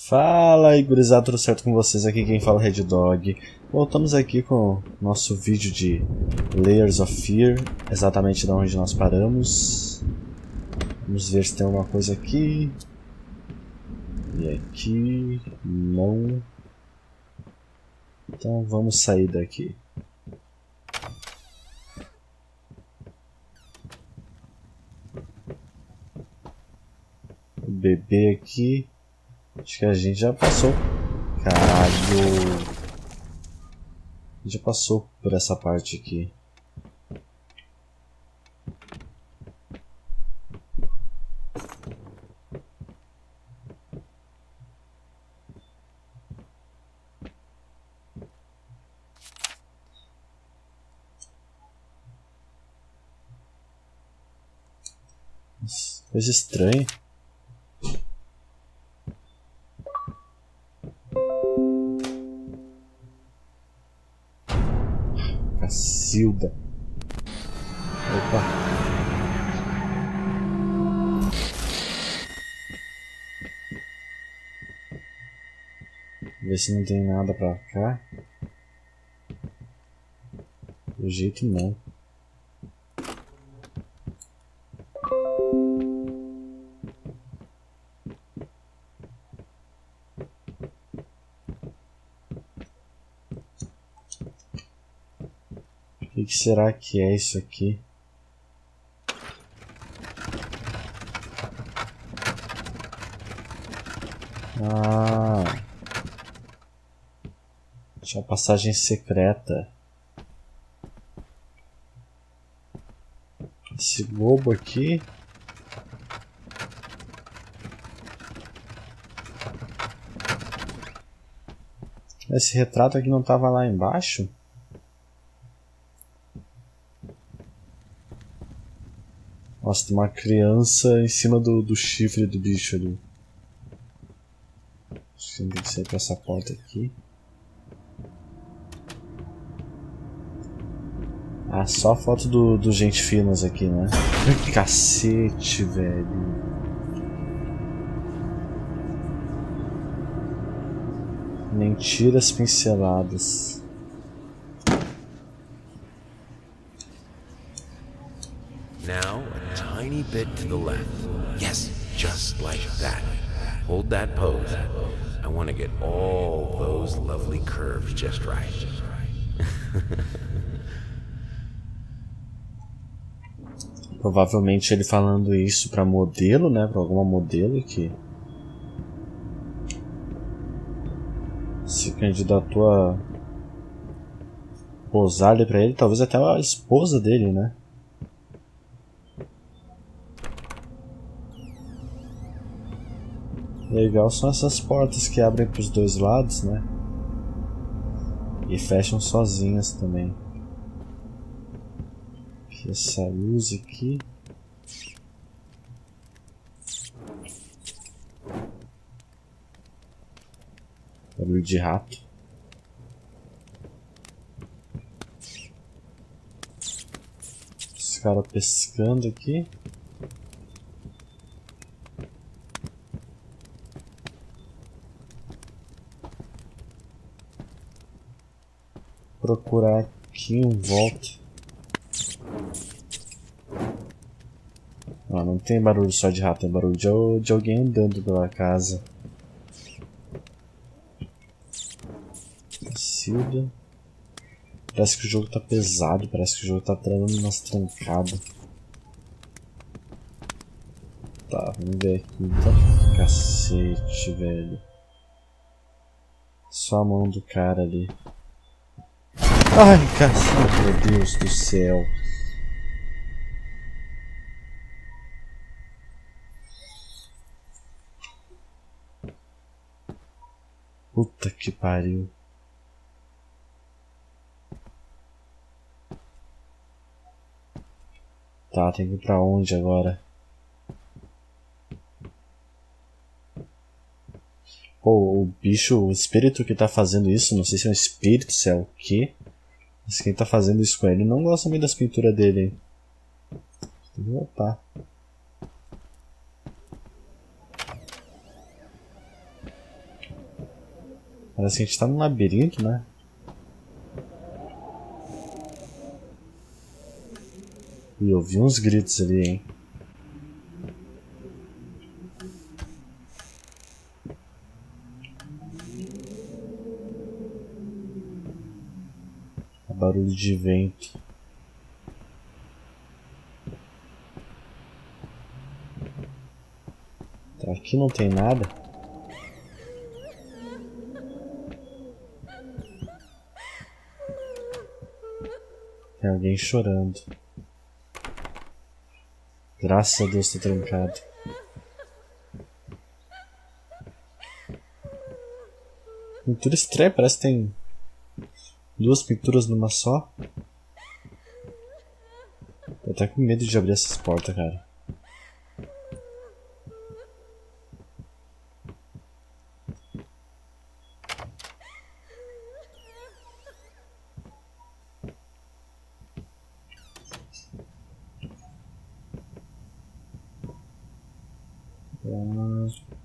Fala aí, gurizada, tudo certo com vocês? Aqui quem fala é Red Dog. Voltamos aqui com o nosso vídeo de Layers of Fear, exatamente de onde nós paramos. Vamos ver se tem alguma coisa aqui. E aqui... não. Então vamos sair daqui. O bebê aqui... acho que a gente já passou. Caralho! A gente já passou por essa parte aqui. Coisa estranha. Cacilda. Opa. Ver se não tem nada pra cá. Do jeito não. O que será que é isso aqui? Ah, tinha uma passagem secreta. Esse globo aqui. Esse retrato aqui não estava lá embaixo? Nossa, tem uma criança em cima do chifre do bicho ali. Acho que tem que sair pra essa porta aqui. Ah, só foto do gente finas aqui, né? Cacete, velho. Mentiras pinceladas. Now, a tiny bit to the left. Yes, just like that. Hold that pose. I want to get all those lovely curves just right. Provavelmente ele falando isso pra modelo, né? Pra alguma modelo que se candidatou a posar ali pra ele. Talvez até a esposa dele, né? Legal são essas portas que abrem para os dois lados, né? E fecham sozinhas também. Essa luz aqui. Barulho de rato. Os caras pescando aqui. Procurar aqui em volta. Não tem barulho só de rato, tem barulho de alguém andando pela casa. Cacilda. Parece que o jogo tá pesado, parece que o jogo tá dando umas trancadas. Tá, vamos ver aqui então. Cacete, velho. Só a mão do cara ali. Ai, cacete, meu Deus do céu. Puta que pariu. Tá, tem que ir pra onde agora? Pô, o bicho, o espírito que tá fazendo isso, não sei se é um espírito, se é o quê? Mas quem tá fazendo isso com ele não gosta muito das pinturas dele, hein? Tem que voltar. Parece que a gente tá num labirinto, né? E eu ouvi uns gritos ali, hein? Barulho de vento. Tá, aqui não tem nada. Tem alguém chorando. Graças a Deus tá trancado. Pintura estranha, parece que tem 2 pinturas numa só. Tô até com medo de abrir essas portas, cara.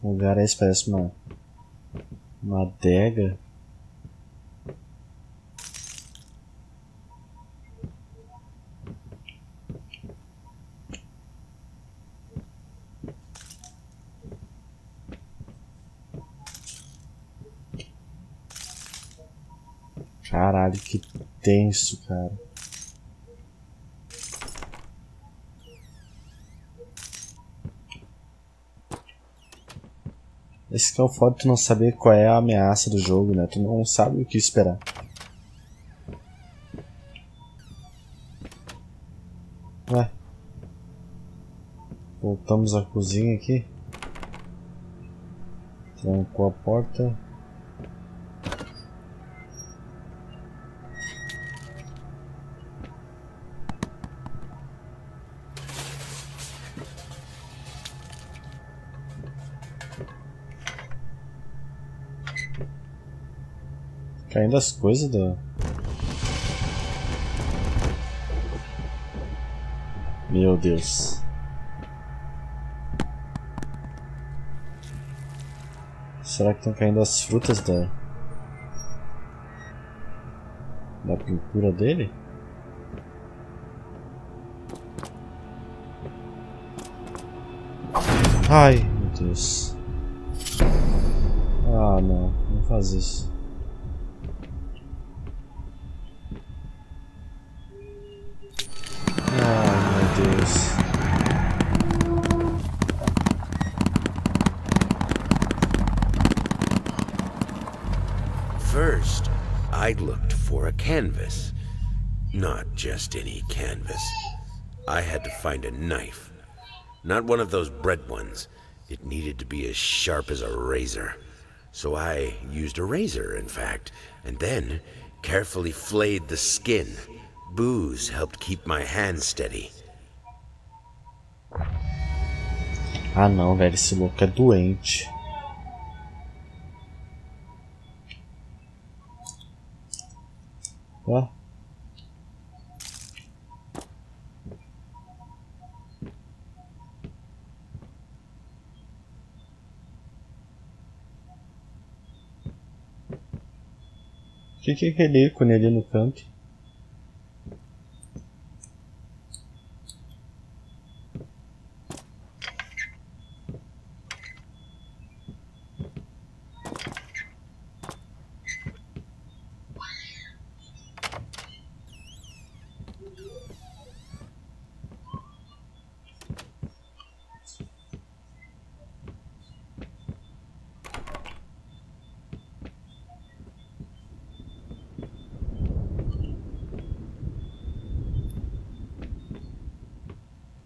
Um lugar esse parece uma adega. Caralho, que tenso, cara. Esse que é o foda de tu não saber qual é a ameaça do jogo, né? Tu não sabe o que esperar. Ué. Voltamos à cozinha aqui. Trancou a porta. Caindo as coisas do... Meu Deus. Será que estão caindo as frutas da pintura dele? Ai, meu Deus. Ah, não faz isso. Ai, meu Deus. First, I looked for a canvas. Not just any canvas. I had to find a knife. Not one of those bread ones. It needed to be as sharp as a razor. So I used a razor, in fact, and then carefully flayed the skin. Booze helped keep my hand steady. Ah não, velho, esse louco é doente. Ó. O que é aquele ícone ali no canto?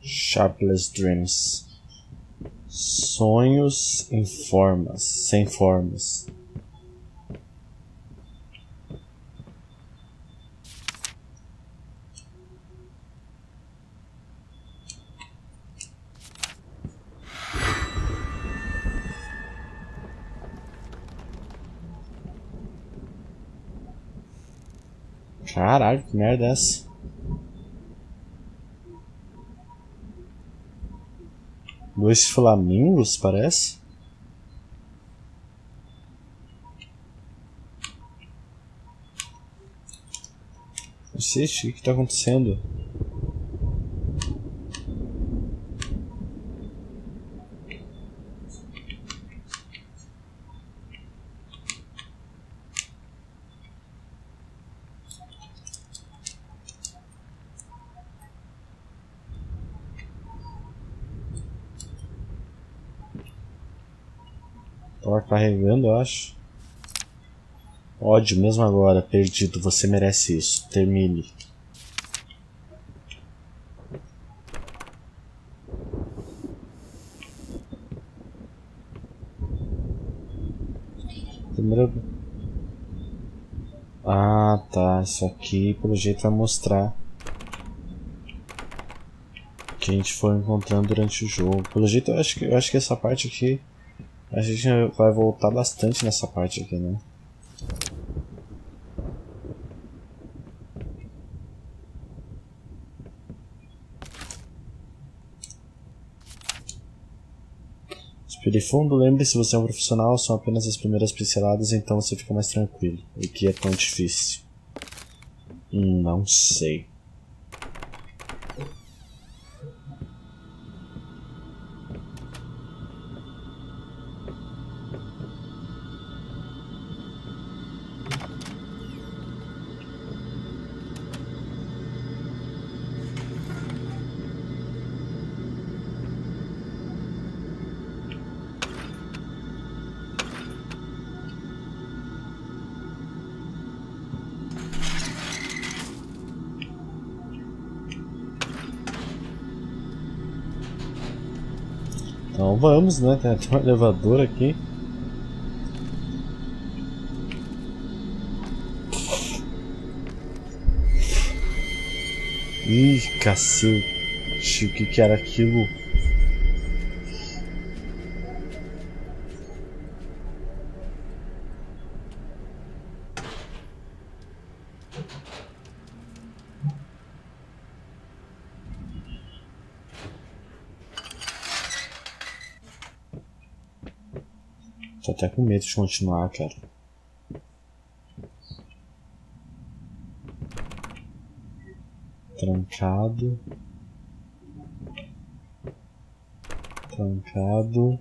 Shapeless Dreams. Sonhos em formas, sem formas. Caralho, que merda é essa? Dois flamingos, parece? Cacete, o que tá acontecendo? Tava carregando, eu acho. Ódio, mesmo agora, perdido. Você merece isso. Termine. Primeiro... Ah, tá. Isso aqui, pelo jeito, vai mostrar o que a gente for encontrando durante o jogo. Pelo jeito, eu acho que essa parte aqui... A gente vai voltar bastante nessa parte aqui, né? Respire fundo, lembre-se, você é um profissional, são apenas as primeiras pinceladas, então você fica mais tranquilo. O que é tão difícil? Não sei. Então vamos, né? Tem até um elevador aqui. Ih, cacete, o que era aquilo? Tô até com medo de continuar, cara. Trancado. Trancado.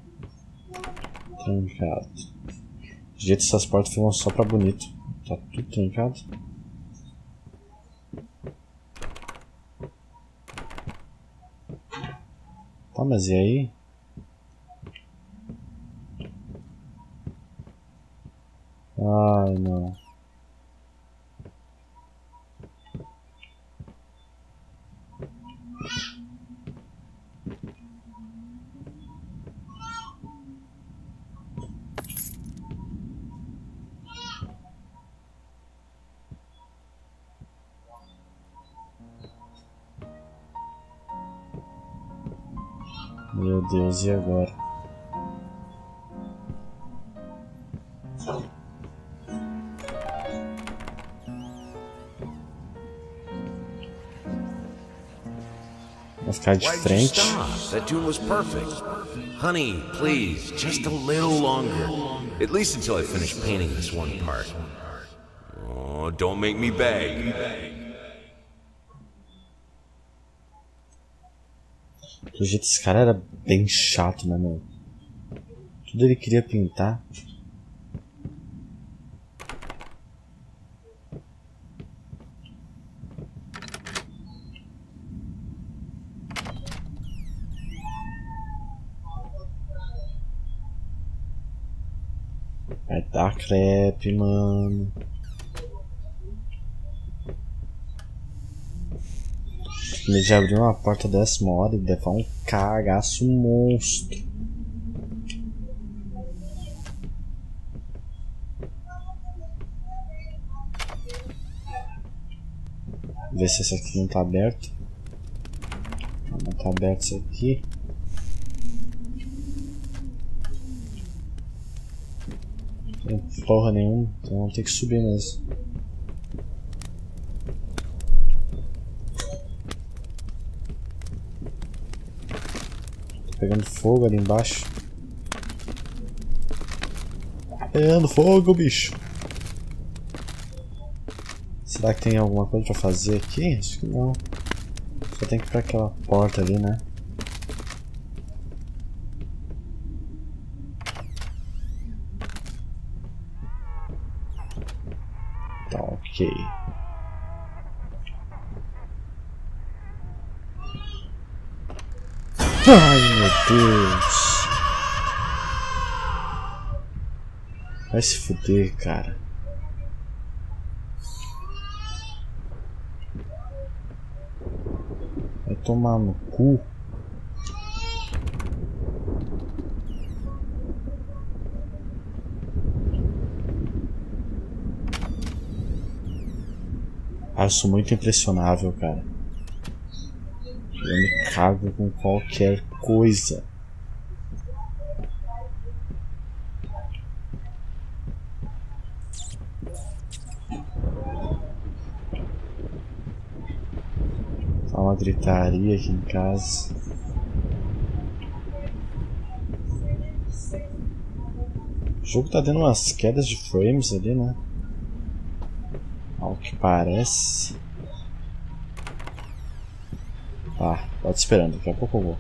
Trancado. De jeito essas portas ficam só pra bonito. Tá tudo trancado. Tá, mas e aí? Ai, não. Meu Deus, e agora? Vou ficar de frente. That tune was perfect. Honey, please, just a little longer. At least until I finish painting this one part. Oh, don't make me beg. Do jeito esse cara era bem chato, né, meu? Tudo ele queria pintar. Vai dar crepe, mano. Ele já abriu uma porta dessa uma hora e deve um cagaço monstro. Ver se esse aqui não tá aberto. Não tá aberto esse aqui. Não tem porra nenhuma, então vamos ter que subir mesmo. Tá pegando fogo ali embaixo. Tá pegando fogo, bicho. Esse Será que tem alguma coisa pra fazer aqui? Acho que não. Só tem que ir pra aquela porta ali, né? Tá, ok. Ai, meu Deus. Vai se fuder, cara. Vai tomar no cu. Ah, eu sou muito impressionável, cara. Eu me cago com qualquer coisa. Tá uma gritaria aqui em casa. O jogo tá dando umas quedas de frames ali, né? Ao que parece. Tá, pode esperando, daqui a pouco eu vou.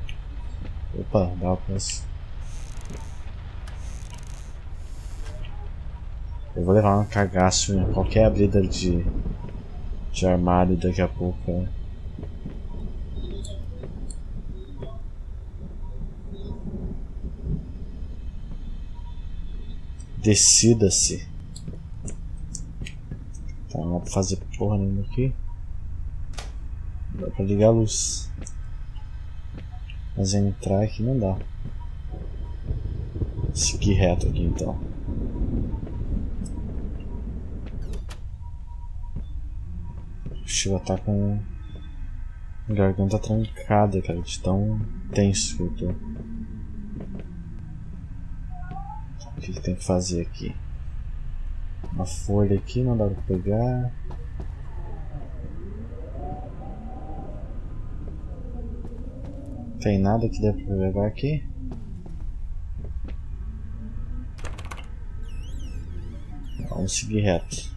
Opa, dá pra... Eu vou levar um cagaço em qualquer abrida de armário daqui a pouco, né? Decida-se. Tá, não dá pra fazer porra nenhuma aqui. Dá pra ligar a luz. Mas entrar aqui não dá. Seguir reto aqui então. Chega a tá com a garganta trancada, cara, de tão tenso que eu tô. O que tem que fazer aqui? Uma folha aqui, não dá pra pegar. Tem nada que dê pra pegar aqui? Vamos seguir reto.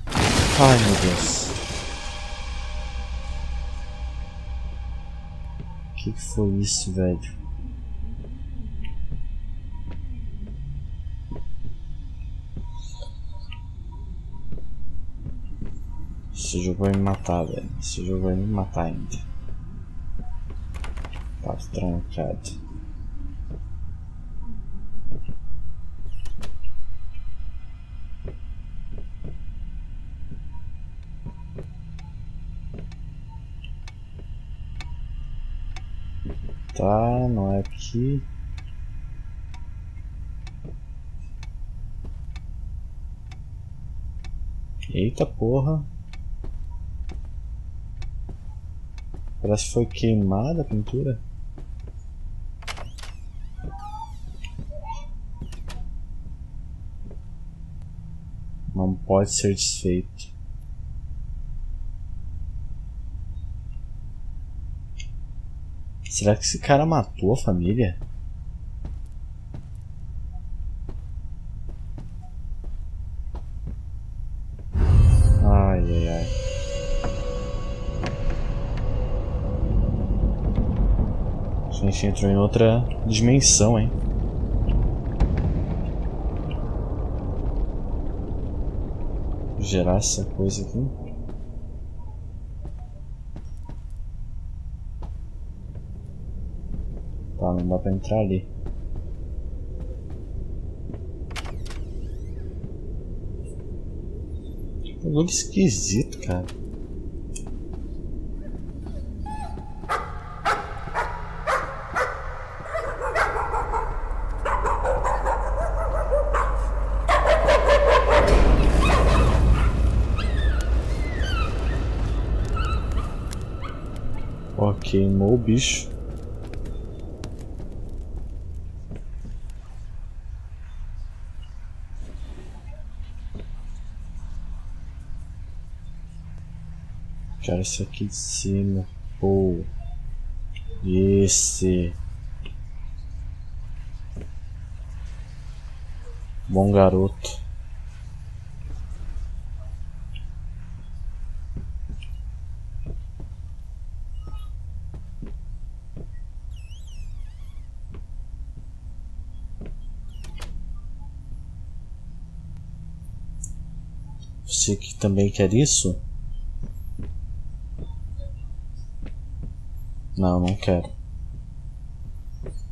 Ai, meu Deus. O que foi isso, velho? Esse jogo vai me matar, velho. Esse jogo vai me matar ainda. Tá trancado. Tá, não é aqui. Eita porra. Parece que foi queimada a pintura. Não pode ser desfeito. Será que esse cara matou a família? Ai, ai, ai. A gente entrou em outra dimensão, hein? Vou gerar essa coisa aqui. Tá, não dá pra entrar ali. Que bagulho esquisito, cara. Ó, queimou o bicho. Quero esse aqui de cima. Pô. Esse. Bom garoto. Você que também quer isso? Não, não quero.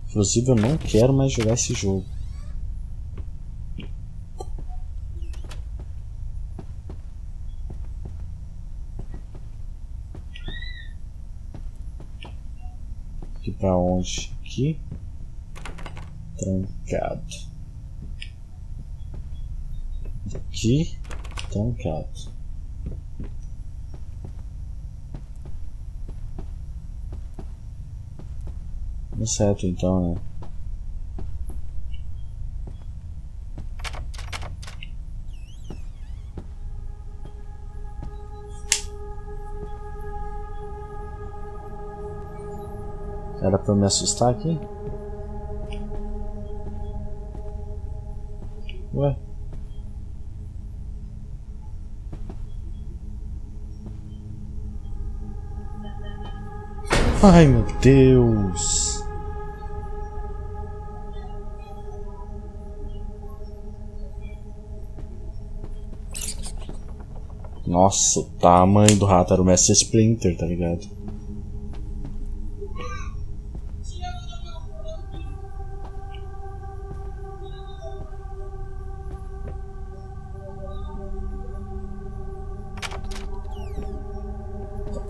Inclusive eu não quero mais jogar esse jogo. Aqui pra onde? Aqui. Trancado. Aqui. Trancado. Não certo então, né? Era pra eu me assustar aqui? Ué? Ai meu Deus! Nossa, o tamanho do rato era o Mestre Splinter, tá ligado?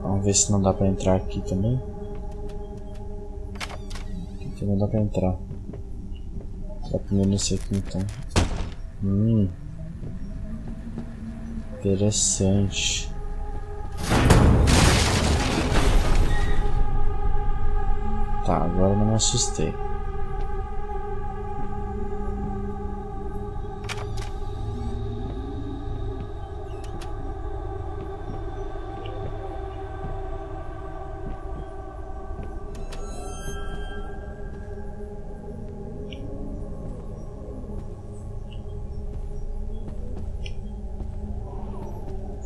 Vamos ver se não dá pra entrar aqui também. Aqui também dá pra entrar. Só primeiro nesse aqui então. Interessante. Tá, agora não me assustei.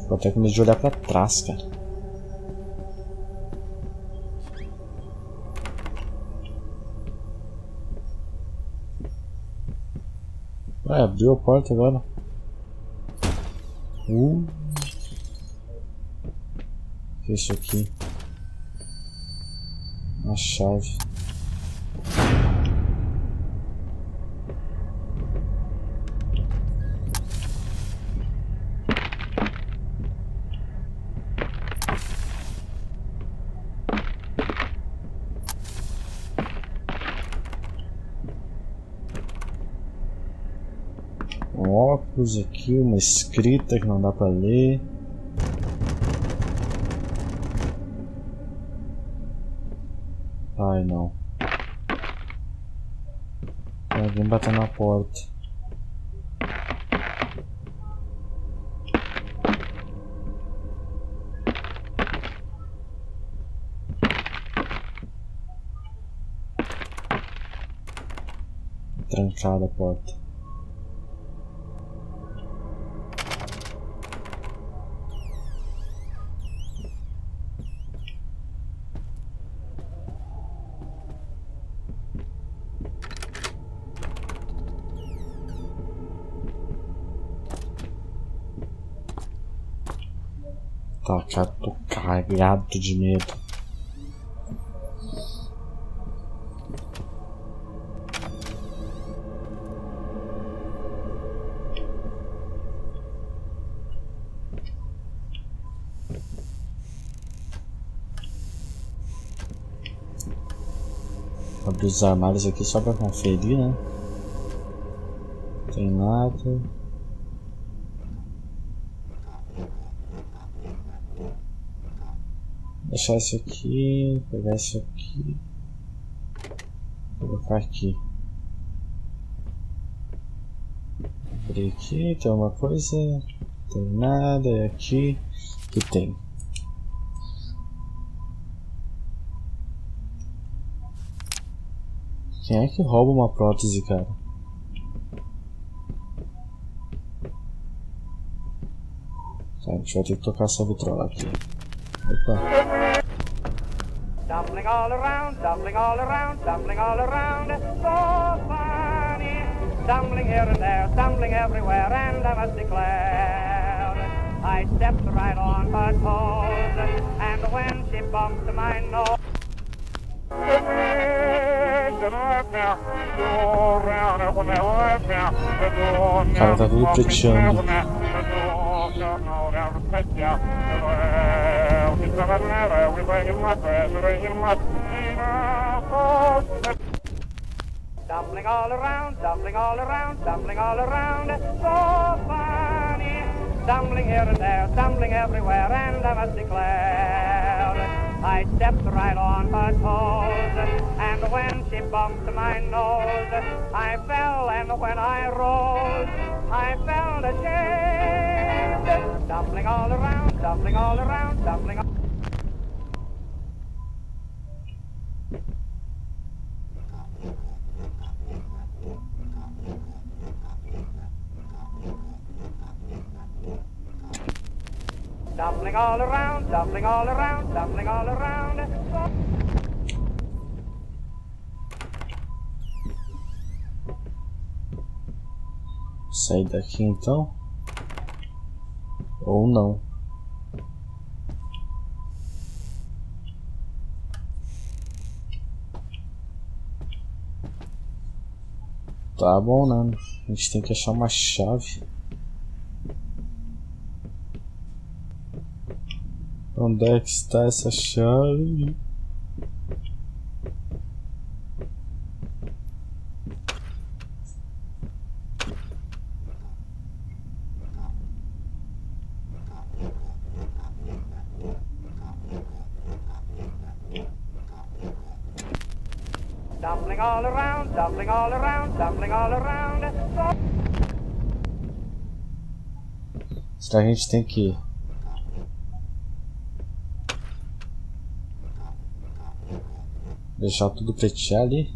Vou até com medo de olhar pra trás, cara. Ué, abriu a porta agora. O que é isso aqui? Uma chave. Um óculos aqui, uma escrita que não dá pra ler. Ai não. Tem alguém batendo na porta. Trancada a porta. Tá, cara, tô cagado de medo. Abrir os armários aqui só pra conferir, né? Não tem nada. Deixar isso aqui, pegar isso aqui, colocar aqui. Abrir aqui, tem alguma coisa? Não tem nada, é aqui que tem. Quem é que rouba uma prótese, cara? Tá, a gente vai ter que tocar essa vitrola aqui. Opa. Stumbling all around, stumbling all around, stumbling all around, so funny. Stumbling here and there, stumbling everywhere, and I must declare I stepped right on her toes, and when she bumped my nose. Cara, tá tudo preteando. Stumbling all around, stumbling all around, stumbling all around, so funny. Stumbling here and there, stumbling everywhere, and I must declare, I stepped right on her toes, and when she bumped my nose, I fell, and when I rose, I felt ashamed. Stumbling all around, stumbling all around, stumbling all. Stumbling all around, stumbling all around, stumbling all around. Sair daqui então? Ou não? Tá bom, né? A gente tem que achar uma chave. Onde é que está essa chave? Stumbling all around, stumbling all around, stumbling all around. Será que a gente tem que deixar tudo pretear ali?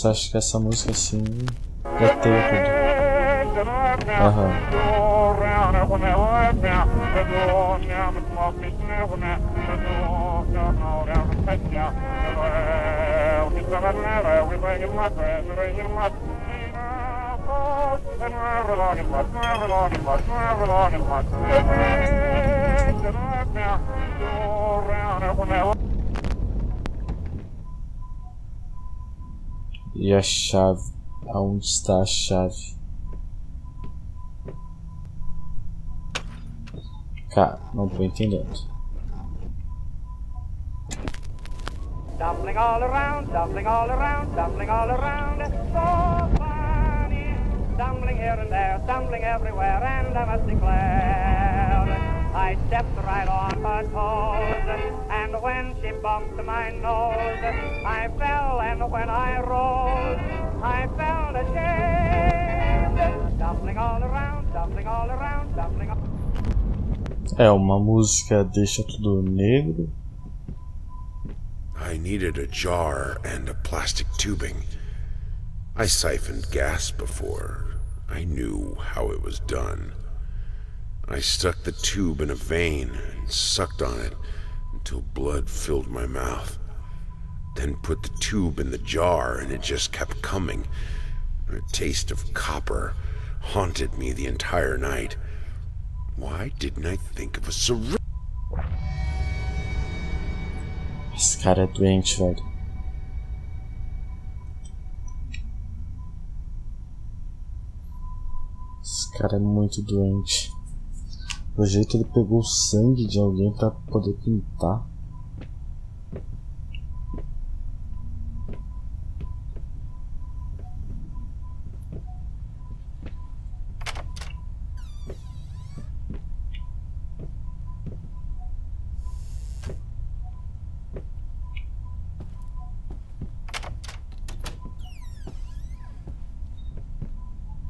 Acho que essa música assim preteia tudo. Aham. E a chave? Aonde está a chave? Cara, não tô entendendo. Stumbling all around, stumbling all around, stumbling all around. So funny. Stumbling here and there, stumbling everywhere, and I must declare, I stepped right on her toes, and when she bumped my nose, I fell, and when I rose, I felt ashamed. Stumbling all around, stumbling all around, stumbling all. É uma música deixa tudo negro. I needed a jar and a plastic tubing. I siphoned gas before. I knew how it was done. I stuck the tube in a vein and sucked on it until blood filled my mouth. Then put the tube in the jar and it just kept coming. A taste of copper haunted me the entire night. Why didn't I think of a syringe? Esse cara é doente, velho. Esse cara é muito doente. Do jeito ele pegou o sangue de alguém pra poder pintar.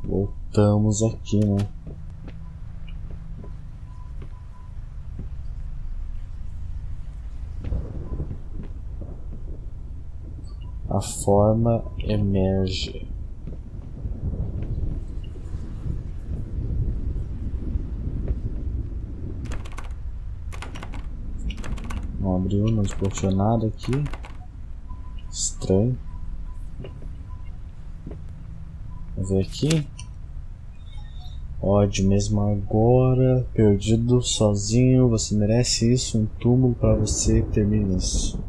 Voltamos aqui, né? A forma emerge. Não abriu, não desbloqueou nada aqui. Estranho. Vamos ver aqui. Odd mesmo agora. Perdido, sozinho. Você merece isso. Um túmulo pra você. Termine isso.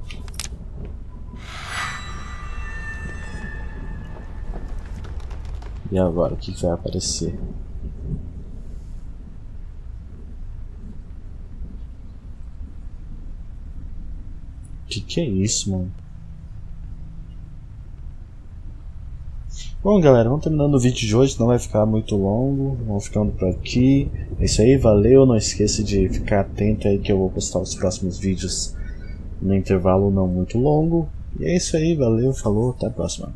E agora, o que vai aparecer? Que é isso, mano? Bom, galera, vamos terminando o vídeo de hoje, não vai ficar muito longo. Vamos ficando por aqui. É isso aí, valeu. Não esqueça de ficar atento aí que eu vou postar os próximos vídeos no intervalo não muito longo. E é isso aí, valeu, falou, até a próxima.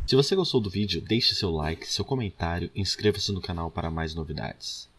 Se você gostou do vídeo, deixe seu like, seu comentário e inscreva-se no canal para mais novidades.